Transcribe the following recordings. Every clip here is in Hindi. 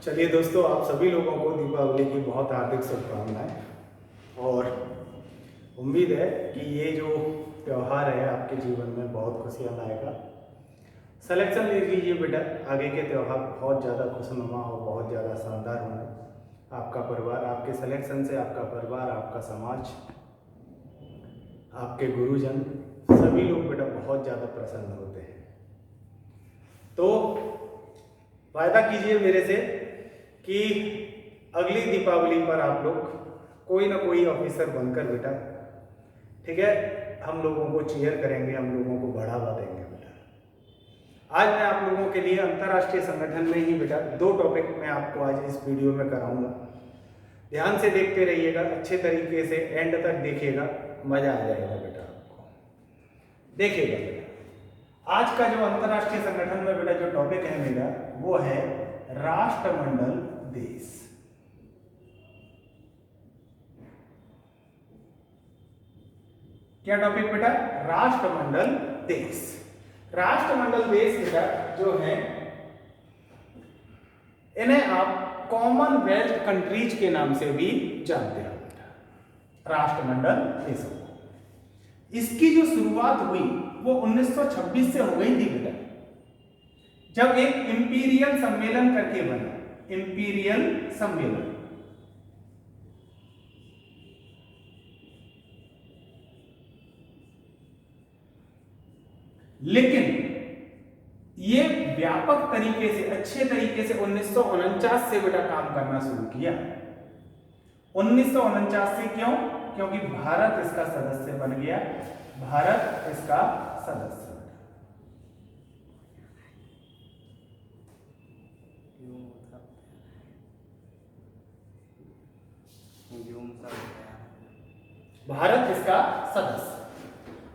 चलिए दोस्तों, आप सभी लोगों को दीपावली की बहुत हार्दिक शुभकामनाएं और उम्मीद है कि ये जो त्यौहार है आपके जीवन में बहुत खुशियाँ लाएगा। सिलेक्शन ले लीजिए बेटा, आगे के त्यौहार बहुत ज़्यादा खुशनुमा और बहुत ज़्यादा शानदार होंगे। आपका परिवार, आपके सिलेक्शन से आपका परिवार, आपका समाज, आपके गुरुजन, सभी लोग बेटा बहुत ज़्यादा प्रसन्न होते हैं। तो वायदा कीजिए मेरे से कि अगली दीपावली पर आप लोग कोई ना कोई ऑफिसर बनकर बेटा, ठीक है, हम लोगों को चीयर करेंगे, हम लोगों को बढ़ावा देंगे बेटा। आज मैं आप लोगों के लिए अंतर्राष्ट्रीय संगठन में ही बेटा 2 टॉपिक मैं आपको आज इस वीडियो में कराऊंगा। ध्यान से देखते रहिएगा, अच्छे तरीके से एंड तक देखिएगा, मजा आ जाएगा बेटा आपको। देखिएगा बेटा, आज का जो अंतर्राष्ट्रीय संगठन में बेटा जो टॉपिक है मेरा, वो है राष्ट्रमंडल देश। क्या टॉपिक बेटा? राष्ट्रमंडल देश। राष्ट्रमंडल देश बेटा जो है, इन्हें आप कॉमनवेल्थ कंट्रीज के नाम से भी जानते हो बेटा, राष्ट्रमंडल देशों को। इसकी जो शुरुआत हुई वो 1926 से हो गई थी बेटा, जब एक इंपीरियल सम्मेलन करके बना, इंपीरियल सम्मेलन। लेकिन ये व्यापक तरीके से, अच्छे तरीके से 1949 से बेटा काम करना शुरू किया। 1949 से क्यों? क्योंकि भारत इसका सदस्य बन गया, भारत इसका सदस्य। भारत इसका सदस्य।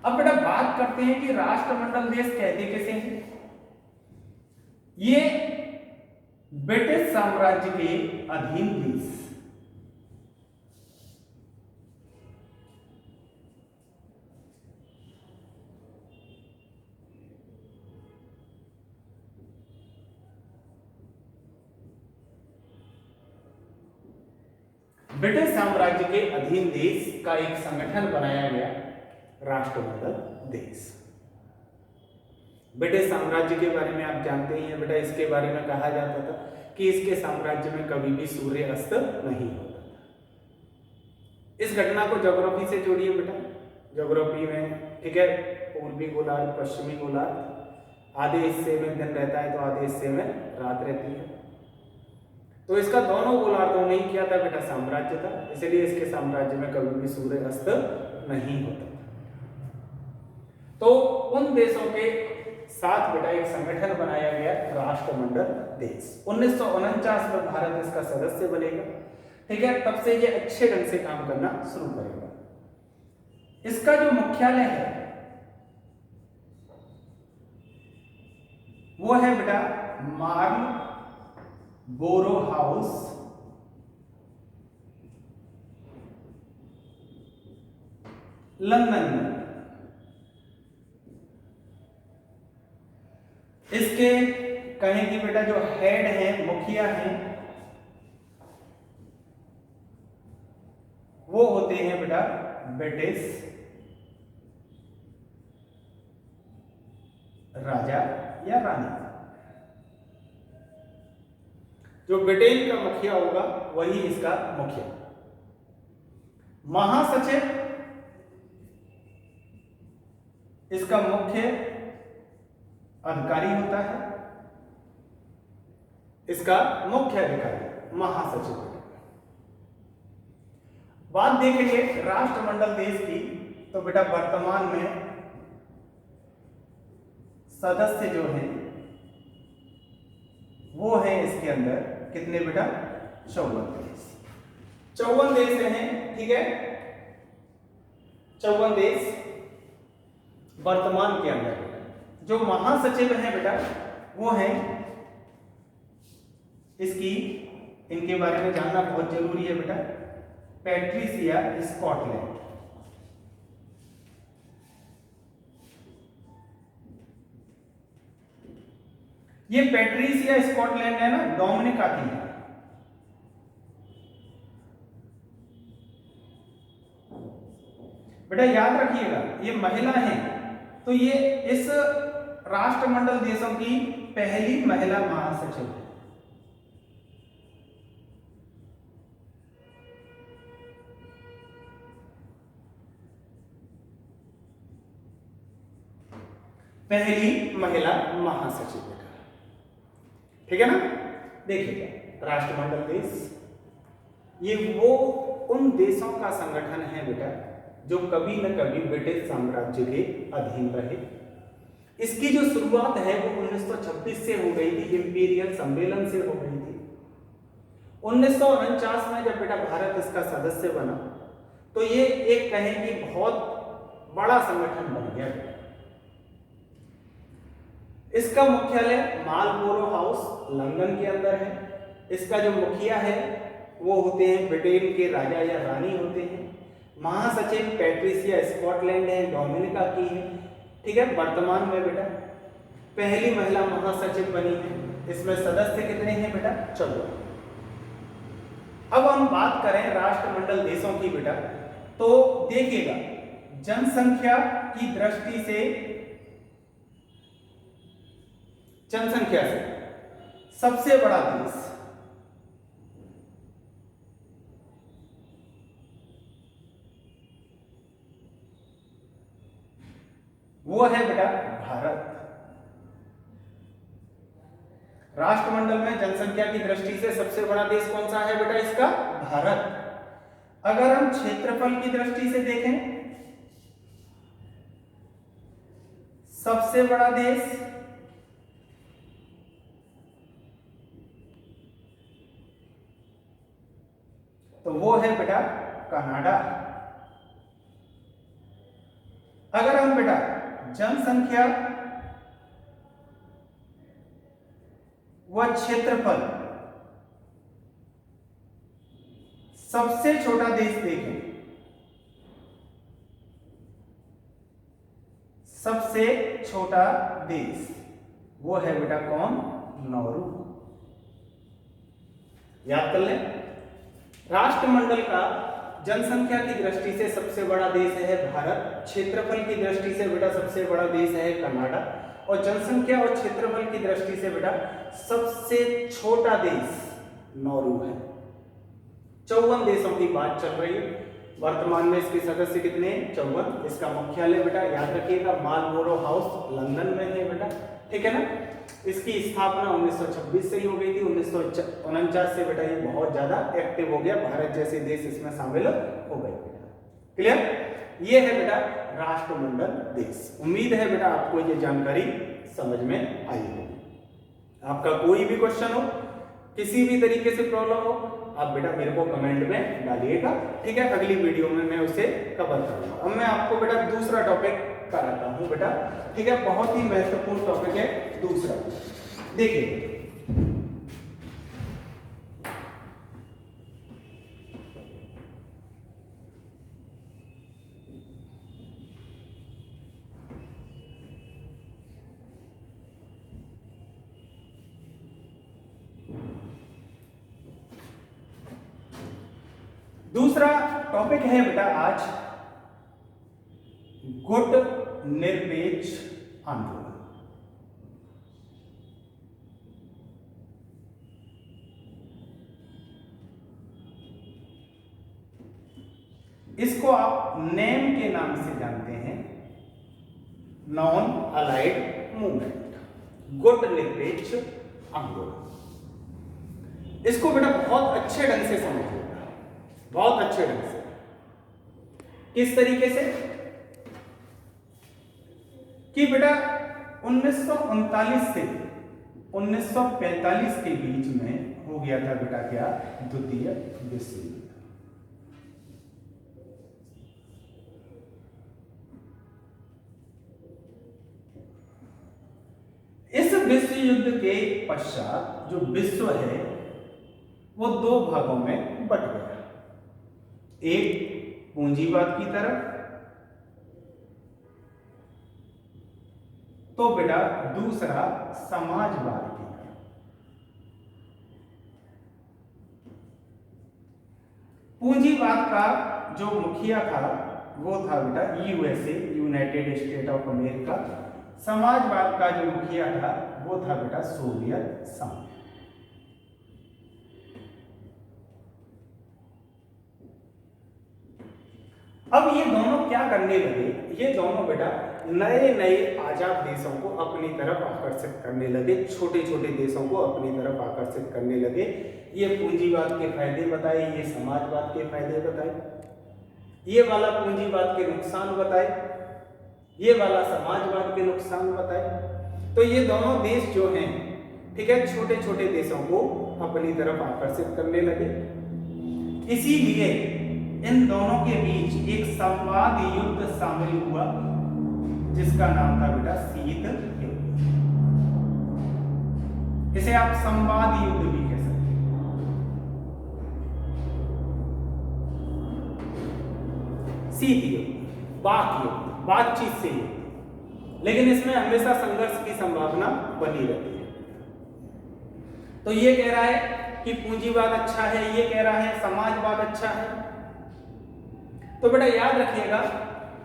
अब बेटा बात करते हैं कि राष्ट्रमंडल देश कहते किसे हैं। ये ब्रिटिश साम्राज्य के अधीन देश, ब्रिटिश साम्राज्य के अधीन देश का एक संगठन बनाया गया, राष्ट्रमंडल देश। ब्रिटिश साम्राज्य के बारे में आप जानते ही हैं बेटा, इसके बारे में कहा जाता था कि इसके साम्राज्य में कभी भी सूर्य अस्त नहीं होता था। इस घटना को ज्योग्राफी से जोड़िए बेटा। ज्योग्राफी में, ठीक है, पूर्वी गोलार्ध, पश्चिमी गोलार्ध, आधे हिस्से में दिन रहता है तो आधे हिस्से में रात रहती है। तो इसका दोनों गोलार्धों में ही क्या था बेटा? साम्राज्य था, इसलिए इसके साम्राज्य में कभी भी सूर्य अस्त नहीं होता। तो उन देशों के साथ बेटा एक संगठन बनाया गया, राष्ट्रमंडल देश। 1949 में भारत इसका सदस्य बनेगा, ठीक है। तब से ये अच्छे ढंग से काम करना शुरू करेगा। इसका जो मुख्यालय है वो है बेटा मार्ल बोरो हाउस, लंदन में। इसके कहें कि बेटा जो हेड है, मुखिया हैं, वो होते हैं बेटा ब्रिटिश राजा या रानी। जो ब्रिटेन का मुखिया होगा वही इसका मुखिया। महासचिव इसका मुख्य अधिकारी होता है, इसका मुख्य अधिकारी महासचिव। बात देखेंगे राष्ट्रमंडल देश की, तो बेटा वर्तमान में सदस्य जो हैं वो है इसके अंदर कितने बेटा? 54 देश। 54 देश हैं, ठीक है। 54 देश वर्तमान के अंदर। जो महासचिव हैं बेटा वो हैं इसकी, इनके बारे में जानना बहुत जरूरी है बेटा, पैट्रिसिया स्कॉटलैंड। ये पैट्रिसिया स्कॉटलैंड है ना, डोमिनिका की है। बेटा याद रखिएगा ये महिला है, तो ये इस राष्ट्रमंडल देशों की पहली महिला महासचिव है। पहली महिला महासचिव बेटा, ठीक है ना। देखिएगा राष्ट्रमंडल देश, ये वो उन देशों का संगठन है बेटा जो कभी न कभी ब्रिटिश साम्राज्य के अधीन रहे। इसकी जो शुरुआत है वो 1926 से हो गई थी, इंपीरियल सम्मेलन से हो गई थी। 1949 में जब बेटा भारत इसका सदस्य बना तो ये एक कहें कि बहुत बड़ा संगठन बन गया। इसका मुख्यालय मार्लबोरो हाउस लंदन के अंदर है। इसका जो मुखिया है वो होते हैं ब्रिटेन के राजा या रानी होते हैं। महासचिव पैट्रिसिया स्कॉटलैंड है, डोमिनिका की है, ठीक है। वर्तमान में बेटा पहली महिला महासचिव बनी है। इसमें सदस्य कितने हैं बेटा? 14। अब हम बात करें राष्ट्रमंडल देशों की बेटा, तो देखिएगा जनसंख्या की दृष्टि से, जनसंख्या से सबसे बड़ा देश वो है बेटा भारत। राष्ट्रमंडल में जनसंख्या की दृष्टि से सबसे बड़ा देश कौन सा है बेटा? इसका भारत। अगर हम क्षेत्रफल की दृष्टि से देखें सबसे बड़ा देश तो वो है बेटा कनाडा। अगर हम बेटा जनसंख्या व क्षेत्रफल सबसे छोटा देश देखें, सबसे छोटा देश वो है बेटा कौन? नॉर्वे। याद कर लें, राष्ट्रमंडल का जनसंख्या की दृष्टि से सबसे बड़ा देश है भारत, क्षेत्रफल की दृष्टि से बेटा सबसे बड़ा देश है कनाडा, और जनसंख्या और क्षेत्रफल की दृष्टि से बेटा सबसे छोटा देश नॉर्वे है। 54 देशों की बात चल रही है। वर्तमान में इसके सदस्य कितने हैं? 54। इसका मुख्यालय बेटा याद रखिएगा मार्लबोरो हाउस लंदन में है बेटा, ठीक है ना। इसकी स्थापना 1926 से ही हो गई थी। 1949 से बेटा ये बहुत ज्यादा एक्टिव हो गया, भारत जैसे देश इसमें शामिल हो गए बेटा। क्लियर? ये है बेटा राष्ट्रमंडल देश। उम्मीद है बेटा आपको ये जानकारी समझ में आई होगी। आपका कोई भी क्वेश्चन हो, किसी भी तरीके से प्रॉब्लम हो, आप बेटा मेरे को कमेंट में डालिएगा, ठीक है। अगली वीडियो में मैं उसे कवर करूंगा। अब मैं आपको बेटा दूसरा टॉपिक कराता हूं बेटा, ठीक है। बहुत ही महत्वपूर्ण टॉपिक है दूसरा। देखिए दूसरा टॉपिक है बेटा आज गुट निरपेक्ष आंदोलन। इसको आप नेम के नाम से जानते हैं, नॉन अलाइड मूवमेंट, गुट निरपेक्ष आंदोलन। इसको बेटा बहुत अच्छे ढंग से समझिएगा, बहुत अच्छे ढंग से। किस तरीके से कि बेटा 1939 से 1945 के बीच में हो गया था बेटा क्या? द्वितीय विश्व युद्ध। इस विश्व युद्ध के पश्चात जो विश्व है वो दो भागों में बट गया। एक पूंजीवाद की तरफ, तो बेटा दूसरा समाजवाद की तरफ। पूंजीवाद का जो मुखिया था वो था बेटा USA, United state of America. समाजवाद का जो मुखिया था वो था बेटा सोवियत संघ। अब ये दोनों क्या करने लगे, ये दोनों बेटा नए नए आजाद देशों को अपनी तरफ आकर्षित करने लगे, छोटे छोटे देशों को अपनी तरफ आकर्षित करने लगे। ये पूंजीवाद के फायदे बताए, ये समाजवाद के फायदे बताए, ये वाला पूंजीवाद के नुकसान बताए, ये वाला समाजवाद के नुकसान बताए। तो ये दोनों देश जो हैं, ठीक है, छोटे छोटे देशों को अपनी तरफ आकर्षित करने लगे। इसीलिए इन दोनों के बीच एक संवाद युद्ध शामिल हुआ जिसका नाम था बेटा शीत युद्ध। इसे आप संवाद युद्ध भी कह सकते हैं। शीत युद्ध, वाक युद्ध, बातचीत से युद्ध, लेकिन इसमें हमेशा संघर्ष की संभावना बनी रहती है। तो ये कह रहा है कि पूंजीवाद अच्छा है, ये कह रहा है समाजवाद अच्छा है। तो बेटा याद रखिएगा,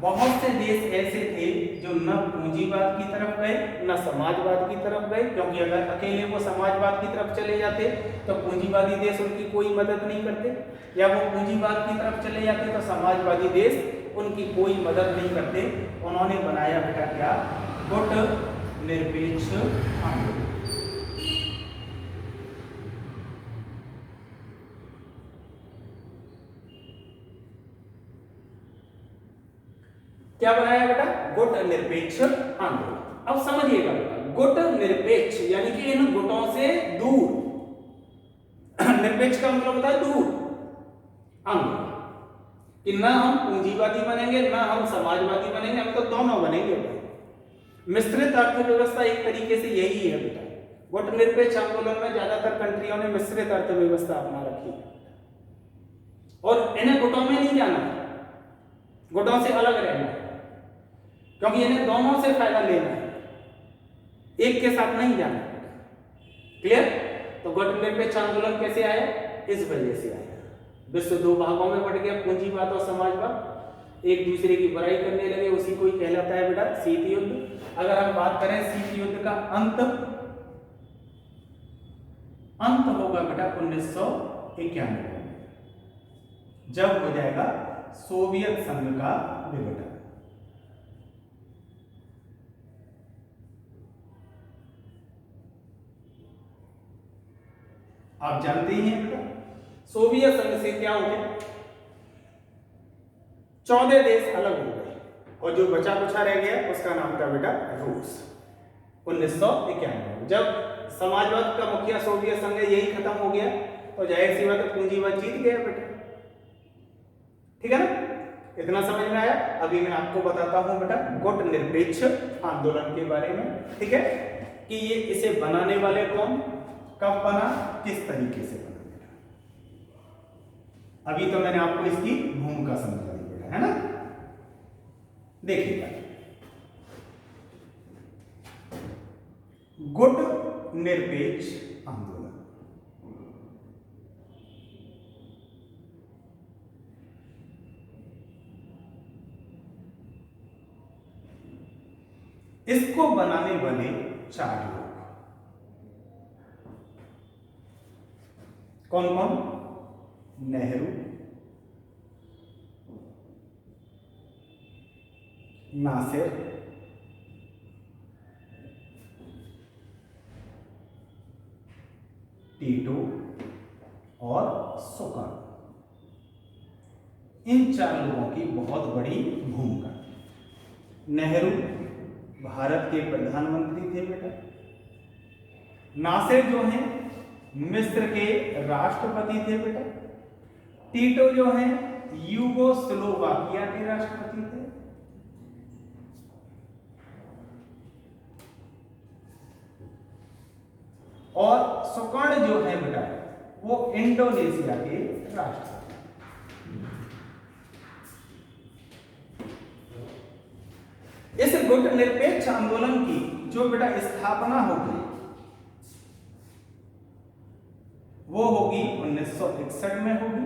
बहुत से देश ऐसे थे जो न पूंजीवाद की तरफ गए न समाजवाद की तरफ गए, क्योंकि अगर अकेले वो समाजवाद की तरफ चले जाते तो पूंजीवादी देश उनकी कोई मदद नहीं करते, या वो पूंजीवाद की तरफ चले जाते तो समाजवादी देश उनकी कोई मदद नहीं करते। उन्होंने बनाया बेटा क्या, गुट निरपेक्ष आंदोलन। क्या बनाया बेटा, गुट निरपेक्ष आंदोलन। अब समझिएगा बेटा, गुट निरपेक्ष यानी कि इन गुटों से दूर, निरपेक्ष का मतलब होता है दूर आंदोलन, कि ना हम पूंजीवादी बनेंगे ना हम समाजवादी बनेंगे, हम तो दोनों बनेंगे बेटा। मिश्रित अर्थव्यवस्था एक तरीके से यही है बेटा। गुट निरपेक्ष आंदोलन में ज्यादातर कंट्रियों ने मिश्रित अर्थव्यवस्था अपना रखी है, और इन्हें गुटों में नहीं जाना, गुटों से अलग रहना है, क्योंकि इन्हें दोनों से फायदा लेना है, एक के साथ नहीं जाना। क्लियर? तो गुट निरपेक्ष आंदोलन कैसे आया, इस वजह से आया। विश्व दो भागों में बट गया, पूंजीवाद और समाजवाद एक दूसरे की बुराई करने लगे, उसी को ही कहलाता है बेटा शीत युद्ध। अगर हम बात करें शीत युद्ध का अंत होगा बेटा 1991 में, जब हो जाएगा सोवियत संघ का विघटन। आप जानते ही हैं बेटा, सोवियत संघ से क्या हो गया, 14 देश अलग हो गए, और जो बचा कुचा रह गया उसका नाम था बेटा रूस। 1991 जब समाजवाद का मुखिया सोवियत संघ यही खत्म हो गया, तो जाहिर सी बात है पूंजीवाद जीत गया बेटा। ठीक है ना, इतना समझ में आया। अभी मैं आपको बताता हूं बेटा गुट निरपेक्ष आंदोलन के बारे में, ठीक है, कि ये इसे बनाने वाले कौन, कब बना, किस तरीके से बना बेटा। अभी तो मैंने आपको इसकी भूमिका समझा दी बेटा, है ना। देखिएगा, गुट निरपेक्ष आंदोलन, इसको बनाने वाले 4 लोग कौन कौन, नेहरू, नासिर, टीटो और सुकर्ण। इन 4 लोगों की बहुत बड़ी भूमिका। नेहरू भारत के प्रधानमंत्री थे बेटा। नासिर जो हैं मिस्र के राष्ट्रपति थे बेटा। टीटो जो हैं यूगोस्लोवाकिया के राष्ट्रपति थे। और सुकर्ण जो है बेटा वो इंडोनेशिया के राष्ट्रपति। इस गुट निरपेक्ष आंदोलन की जो बेटा स्थापना होगी वो होगी 1961 में होगी।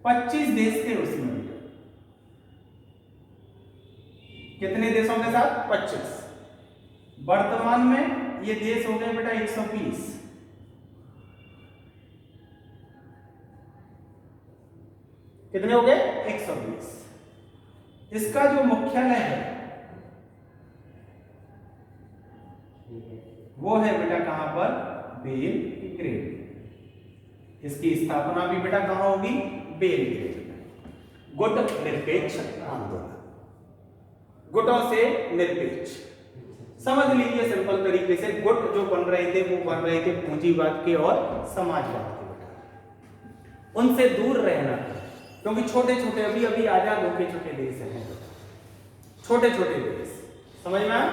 25 देश थे उसमें बेटा। कितने देशों के साथ? 25। वर्तमान में ये देश हो गए बेटा 120। कितने हो गए? 120। इसका जो मुख्यालय है वो है बेटा कहां पर? बेलग्रेड। इसकी स्थापना भी बेटा कहां होगी? बेलग्रेड में। गुट निरपेक्ष आंदोलन, गुटों से निरपेक्ष। समझ लीजिए सिंपल तरीके से, गुट जो बन रहे थे वो बन रहे थे पूंजीवाद के और समाजवाद के बेटा। उनसे दूर रहना, क्योंकि छोटे छोटे अभी अभी आजाद होके चुके देश हैं, छोटे छोटे देश, समझ में आया?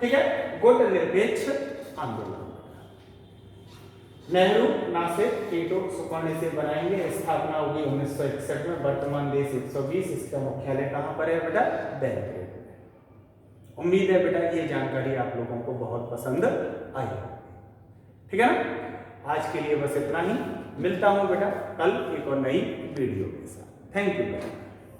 ठीक है, गुट निरपेक्ष आंदोलन। नेहरू, नासिर, टीटो, सुकर्णे से बनाएंगे। स्थापना होगी 1961 में। वर्तमान देश 120। इसका मुख्यालय कहां पर है बेटा? बेलग्रेड में। उम्मीद है बेटा ये जानकारी आप लोगों को बहुत पसंद आई, ठीक है ना? आज के लिए बस इतना ही। मिलता हूं बेटा कल एक और नई वीडियो के साथ। थैंक यू बेटा।